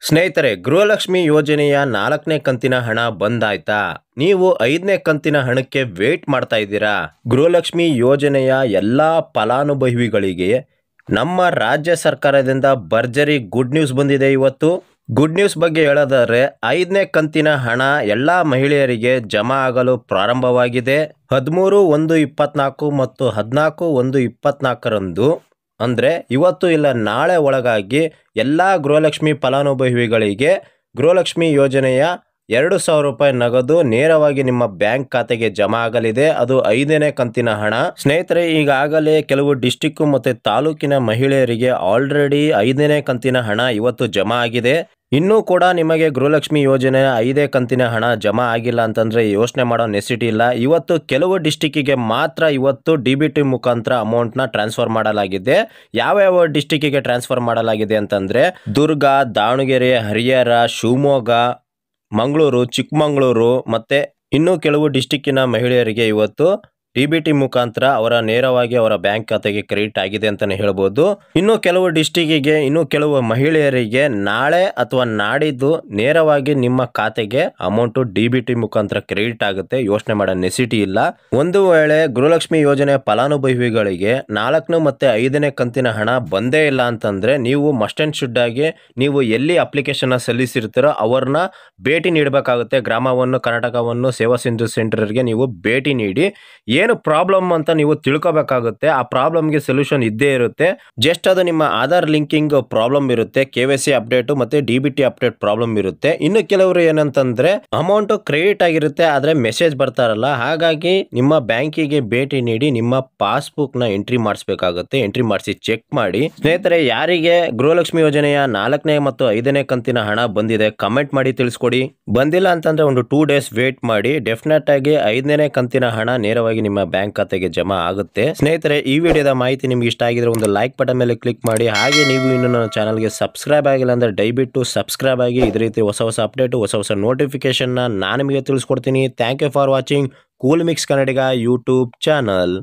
ಸ್ನೇಹಿತರೆ, ಗೃಹಲಕ್ಷ್ಮಿ ಯೋಜನೆಯ 4ನೇ ಕಂತಿನ ಹಣ ಬಂದಾಯ್ತಾ? ನೀವು 5ನೇ ಕಂತಿನ ಹಣಕ್ಕೆ ವೇಟ್ ಮಾಡ್ತಾ ಇದ್ದೀರಾ? ಗೃಹಲಕ್ಷ್ಮಿ ಯೋಜನೆಯ ಎಲ್ಲಾ ಫಲಾನುಭವಿಗಳಿಗೆ ನಮ್ಮ ರಾಜ್ಯ ಸರ್ಕಾರದಿಂದ ಭರ್ಜರಿ ಗುಡ್ ನ್ಯೂಸ್ ಬಂದಿದೆ. ಇವತ್ತು ಗುಡ್ ನ್ಯೂಸ್ ಬಗ್ಗೆ ಹೇಳೋದಾದ್ರೆ 5ನೇ ಕಂತಿನ ಹಣ ಎಲ್ಲಾ ಮಹಿಳೆಯರಿಗೆ ಜಮಾ ಆಗಲು ಪ್ರಾರಂಭವಾಗಿದೆ. 13/1/24 ಮತ್ತು 14/1/24ರಂದು ಅಂದರೆ ಇವತ್ತು ಇಲ್ಲ ನಾಳೆ ಒಳಗಾಗಿ ಎಲ್ಲ ಗೃಹಲಕ್ಷ್ಮಿ ಫಲಾನುಭವಿಗಳಿಗೆ ಗೃಹಲಕ್ಷ್ಮಿ ಯೋಜನೆಯ 2,000 ರೂಪಾಯಿ ನಗದು ನೇರವಾಗಿ ನಿಮ್ಮ ಬ್ಯಾಂಕ್ ಖಾತೆಗೆ ಜಮಾ ಆಗಲಿದೆ. ಅದು 5ನೇ ಕಂತಿನ ಹಣ. ಸ್ನೇಹಿತರೆ, ಈಗಾಗಲೇ ಕೆಲವು ಡಿಸ್ಟಿಕ್ ಮತ್ತು ತಾಲೂಕಿನ ಮಹಿಳೆಯರಿಗೆ ಆಲ್ರೆಡಿ 5ನೇ ಕಂತಿನ ಹಣ ಇವತ್ತು ಜಮಾ ಆಗಿದೆ. ಇನ್ನೂ ಕೂಡ ನಿಮಗೆ ಗೃಹಲಕ್ಷ್ಮಿ ಯೋಜನೆ 5ನೇ ಕಂತಿನ ಹಣ ಜಮಾ ಆಗಿಲ್ಲ ಅಂತಂದ್ರೆ ಯೋಚನೆ ಮಾಡೋ ನೆಸಿಟಿ ಇಲ್ಲ. ಇವತ್ತು ಕೆಲವು ಡಿಸ್ಟಿಕ್ಕಿಗೆ ಮಾತ್ರ ಇವತ್ತು DBT ಮುಖಾಂತರ ಅಮೌಂಟ್ನ ಟ್ರಾನ್ಸ್ಫರ್ ಮಾಡಲಾಗಿದೆ. ಯಾವ ಡಿಸ್ಟಿಕ್ಕಿಗೆ ಟ್ರಾನ್ಸ್ಫರ್ ಮಾಡಲಾಗಿದೆ ಅಂತಂದ್ರೆ ದುರ್ಗ, ದಾವಣಗೆರೆ, ಹರಿಹರ, ಶಿವಮೊಗ್ಗ, ಮಂಗಳೂರು, ಚಿಕ್ಕಮಗಳೂರು ಮತ್ತೆ ಇನ್ನೂ ಕೆಲವು ಡಿಸ್ಟಿಕ್ಕಿನ ಮಹಿಳೆಯರಿಗೆ ಇವತ್ತು DBT ಮುಖಾಂತರ ನೇರವಾಗಿ ಅವರ ಬ್ಯಾಂಕ್ ಖಾತೆಗೆ ಕ್ರೆಡಿಟ್ ಆಗಿದೆ ಅಂತಾನೆ ಹೇಳ್ಬೋದು. ಇನ್ನು ಕೆಲವು ಡಿಸ್ಟಿಕ್ಕಿಗೆ, ಇನ್ನು ಕೆಲವು ಮಹಿಳೆಯರಿಗೆ ನಾಳೆ ಅಥವಾ ನಾಡಿದ್ದು ನೇರವಾಗಿ ನಿಮ್ಮ ಖಾತೆಗೆ ಅಮೌಂಟ್ DBT ಮುಖಾಂತರ ಕ್ರೆಡಿಟ್ ಆಗುತ್ತೆ. ಯೋಚನೆ ಮಾಡೋ ನೆಸಿಟಿ ಇಲ್ಲ. ಒಂದು ವೇಳೆ ಗೃಹಲಕ್ಷ್ಮಿ ಯೋಜನೆ ಫಲಾನುಭವಿಗಳಿಗೆ 4 ಮತ್ತು 5ನೇ ಕಂತಿನ ಹಣ ಬಂದೇ ಇಲ್ಲ ಅಂತಂದ್ರೆ ನೀವು ಮಸ್ಟ್ ಅಂಡ್ ಶುಡ್ ಆಗಿ ನೀವು ಎಲ್ಲಿ ಅಪ್ಲಿಕೇಶನ್ ಸಲ್ಲಿಸಿರ್ತೀರೋ ಅವ್ರನ್ನ ಭೇಟಿ ನೀಡಬೇಕಾಗುತ್ತೆ. ಗ್ರಾಮವನ್ನು, ಕರ್ನಾಟಕವನ್ನು, ಸೇವಾ ಸಿಂಧು ಸೆಂಟರ್ಗೆ ನೀವು ಭೇಟಿ ನೀಡಿ ಏನು ಪ್ರಾಬ್ಲಮ್ ಅಂತ ನೀವು ತಿಳ್ಕೋಬೇಕಾಗುತ್ತೆ. ಆ ಪ್ರಾಬ್ಲಮ್ಗೆ ಸೊಲ್ಯೂಷನ್ ಇದ್ದೇ ಇರುತ್ತೆ. ಜಸ್ಟ್ ಅದು ನಿಮ್ಮ ಆಧಾರ್ ಲಿಂಕಿಂಗ್ ಪ್ರಾಬ್ಲಮ್ ಇರುತ್ತೆ, KYC ಅಪ್ಡೇಟ್ ಮತ್ತೆ DBT ಅಪ್ಡೇಟ್ ಪ್ರಾಬ್ಲಮ್ ಇರುತ್ತೆ. ಇನ್ನು ಕೆಲವರು ಏನಂತಂದ್ರೆ ಅಮೌಂಟ್ ಕ್ರೆಡಿಟ್ ಆಗಿರುತ್ತೆ ಆದ್ರೆ ಮೆಸೇಜ್ ಬರ್ತಾರಲ್ಲ, ಹಾಗಾಗಿ ನಿಮ್ಮ ಬ್ಯಾಂಕಿಗೆ ಭೇಟಿ ನೀಡಿ ನಿಮ್ಮ ಪಾಸ್ಬುಕ್ ನ ಎಂಟ್ರಿ ಮಾಡಿಸಬೇಕಾಗುತ್ತೆ. ಎಂಟ್ರಿ ಮಾಡಿಸಿ ಚೆಕ್ ಮಾಡಿ. ಸ್ನೇಹಿತರೆ, ಯಾರಿಗೆ ಗೃಹಲಕ್ಷ್ಮಿ ಯೋಜನೆಯ 4ನೇ ಮತ್ತು 5ನೇ ಕಂತಿನ ಹಣ ಬಂದಿದೆ ಕಮೆಂಟ್ ಮಾಡಿ ತಿಳಿಸ್ಕೊಡಿ. ಬಂದಿಲ್ಲ ಅಂತಂದ್ರೆ ಒಂದು 2 ಡೇಸ್ ವೇಟ್ ಮಾಡಿ. ಡೆಫಿನೆಟ್ ಆಗಿ 5ನೇ ಕಂತಿನ ಹಣ ನೇರವಾಗಿ ನಿಮ್ಮ ಬ್ಯಾಂಕ್ ಖಾತೆಗೆ ಜಮಾ ಆಗುತ್ತೆ. ಸ್ನೇಹಿತರೆ, ಈ ವಿಡಿಯೋದ ಮಾಹಿತಿ ನಿಮ್ಗೆ ಇಷ್ಟ ಆಗಿದ್ರೆ ಒಂದು ಲೈಕ್ ಬಟನ್ ಮೇಲೆ ಕ್ಲಿಕ್ ಮಾಡಿ. ಹಾಗೆ ನೀವು ಇನ್ನು ನನ್ನ ಚಾನಲ್ಗೆ ಸಬ್ಸ್ಕ್ರೈಬ್ ಆಗಿಲ್ಲ ಅಂದ್ರೆ ದಯವಿಟ್ಟು ಸಬ್ಸ್ಕ್ರೈಬ್ ಆಗಿ. ಇದೇ ರೀತಿ ಹೊಸ ಅಪ್ಡೇಟ್, ಹೊಸ ನೋಟಿಫಿಕೇಶನ್ ನಾನು ನಿಮಗೆ ತಿಳಿಸ್ಕೊಡ್ತೀನಿ. Thank you for watching cool mix Kannadiga YouTube channel.